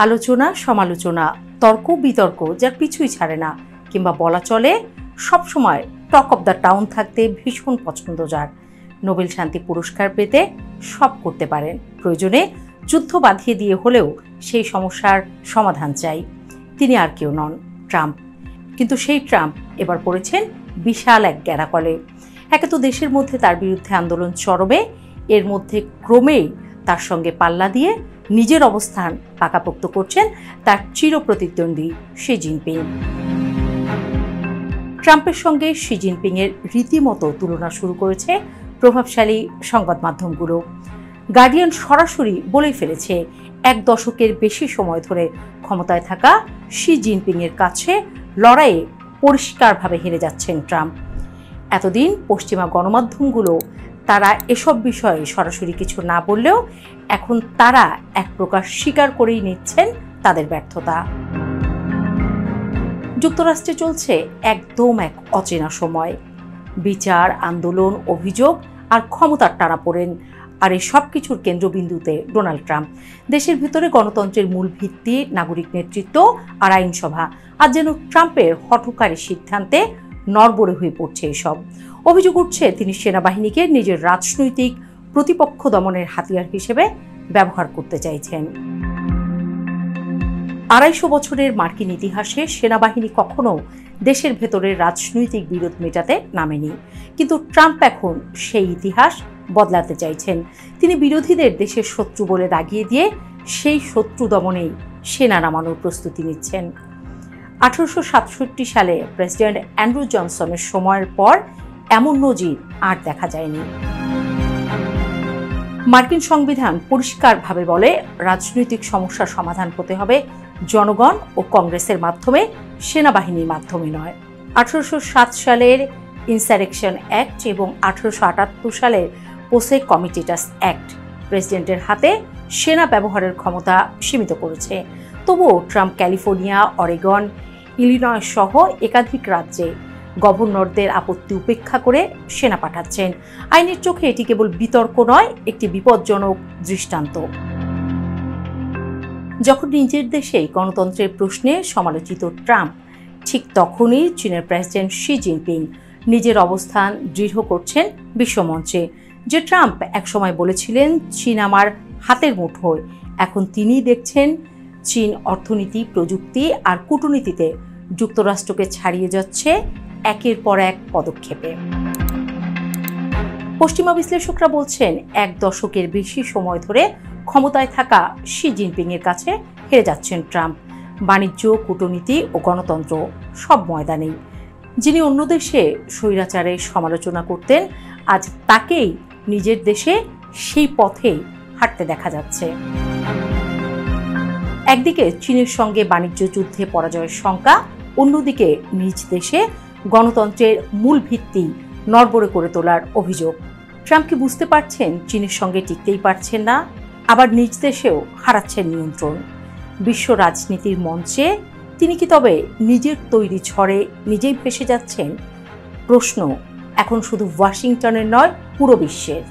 আলোচনা সমালোচনা, তর্ক বিতর্ক যার পিছুই ছাড়ে না, কিংবা বলা চলে সবসময় টক অব দ্য টাউন থাকতে ভীষণ পছন্দ যার। নোবেল শান্তি পুরস্কার পেতে সব করতে পারেন, প্রয়োজনে যুদ্ধ বাঁধিয়ে দিয়ে হলেও সেই সমস্যার সমাধান চাই। তিনি আর কেউ নন, ট্রাম্প। কিন্তু সেই ট্রাম্প এবার পড়েছেন বিশাল এক গ্যারাকলে। একে তো দেশের মধ্যে তার বিরুদ্ধে আন্দোলন চরমে, এর মধ্যে ক্রমেই তার সঙ্গে পাল্লা দিয়ে নিজের অবস্থান পাকাপোক্ত করছেন তার চিরপ্রতিদ্বন্দ্বী শি জিনপিং। ট্রাম্পের সঙ্গে শি জিনপিংয়ের রীতিমতো তুলনা শুরু করেছে প্রভাবশালী সংবাদ মাধ্যমগুলো। গার্ডিয়ান সরাসরি বলেই ফেলেছে, 1 দশকের বেশি সময় ধরে ক্ষমতায় থাকা শি জিনপিংয়ের কাছে লড়াইয়ে পরিষ্কারভাবে হেরে যাচ্ছেন ট্রাম্প। এতদিন পশ্চিমা গণমাধ্যমগুলো তারা এসব বিষয়ে সরাসরি কিছু না বললেও এখন তারা এক প্রকার স্বীকার করেই নিচ্ছেন তাদের ব্যর্থতা। যুক্তরাষ্ট্রে চলছে একদম এক অচেনা সময়। বিচার, আন্দোলন, অভিযোগ আর ক্ষমতার টানাপোড়েন, আর এই সব কিছুর কেন্দ্রবিন্দুতে ডোনাল্ড ট্রাম্প। দেশের ভিতরে গণতন্ত্রের মূল ভিত্তি, নাগরিক নেতৃত্ব আর আইনসভা, আর যেন ট্রাম্পের হঠকারী সিদ্ধান্তে নড়বড়ে হয়ে পড়ছে এসব। অভিযোগ উঠছে তিনি সেনাবাহিনীকে নিজের রাজনৈতিক প্রতিপক্ষ দমনের হাতিয়ার হিসেবে ব্যবহার করতে চাইছেন। 250 বছরের মার্কিন ইতিহাসে সেনাবাহিনী কখনো দেশের ভেতরের রাজনৈতিক বিরোধ মেটাতে নামেনি, কিন্তু ট্রাম্প এখন সেই ইতিহাস বদলাতে চাইছেন। তিনি বিরোধীদের দেশের শত্রু বলে দাগিয়ে দিয়ে সেই শত্রু দমনেই সেনা নামানোর প্রস্তুতি নিচ্ছেন। 1867 সালে প্রেসিডেন্ট অ্যান্ড্রু জনসনের সময়ের পর এমন নজির আর দেখা যায়নি। মার্কিন সংবিধান পরিষ্কারভাবে বলে, রাজনৈতিক সমস্যার সমাধান হতে হবে জনগণ ও কংগ্রেসের মাধ্যমে, সেনাবাহিনীর মাধ্যমে নয়। 1807 সালের ইনসারেকশন অ্যাক্ট এবং 1878 সালের পোসে কমিটিটাস অ্যাক্ট প্রেসিডেন্টের হাতে সেনা ব্যবহারের ক্ষমতা সীমিত করেছে। তবুও ট্রাম্প ক্যালিফোর্নিয়া, অরেগন, ইলিনয় সহ একাধিক রাজ্যে গভর্নরদের আপত্তি উপেক্ষা করে সেনা পাঠাচ্ছেন। আইনের চোখে এটি কেবল বিতর্ক নয়, একটি বিপজ্জনক দৃষ্টান্ত। যখন নিজের দেশেই গণতন্ত্রের প্রশ্নে সমালোচিত ট্রাম্প, ঠিক তখনই চীনের প্রেসিডেন্ট শি জিনপিং নিজের অবস্থান দৃঢ় করছেন বিশ্বমঞ্চে। যে ট্রাম্প একসময় বলেছিলেন চীন আমার হাতের মুঠোয়, এখন তিনিই দেখছেন চীন অর্থনীতি, প্রযুক্তি আর কূটনীতিতে যুক্তরাষ্ট্রকে ছাড়িয়ে যাচ্ছে একের পর এক পদক্ষেপে। পশ্চিমা বিশ্লেষকরা বলছেন 1 দশকের বেশি সময় ধরে ক্ষমতায় থাকা শি জিনপিংয়ের কাছে হেরে যাচ্ছেন ট্রাম্প। বাণিজ্য, কূটনীতি ও গণতন্ত্র সব ময়দানেই। যিনি অন্য দেশে স্বৈরাচারের সমালোচনা করতেন, আজ তাকেই নিজের দেশে সেই পথেই হাঁটতে দেখা যাচ্ছে। একদিকে চীনের সঙ্গে বাণিজ্য যুদ্ধে পরাজয়ের শঙ্কা, অন্যদিকে নিজ দেশে গণতন্ত্রের মূল ভিত্তি নড়বড়ে করে তোলার অভিযোগ। ট্রাম্প কি বুঝতে পারছেন চীনের সঙ্গে টিকতেই পারছেন না, আবার নিজ দেশেও হারাচ্ছেন নিয়ন্ত্রণ? বিশ্ব রাজনীতির মঞ্চে তিনি কি তবে নিজের তৈরি ঝড়ে নিজেই ভেসে যাচ্ছেন? প্রশ্ন এখন শুধু ওয়াশিংটনের নয়, পুরো বিশ্বের।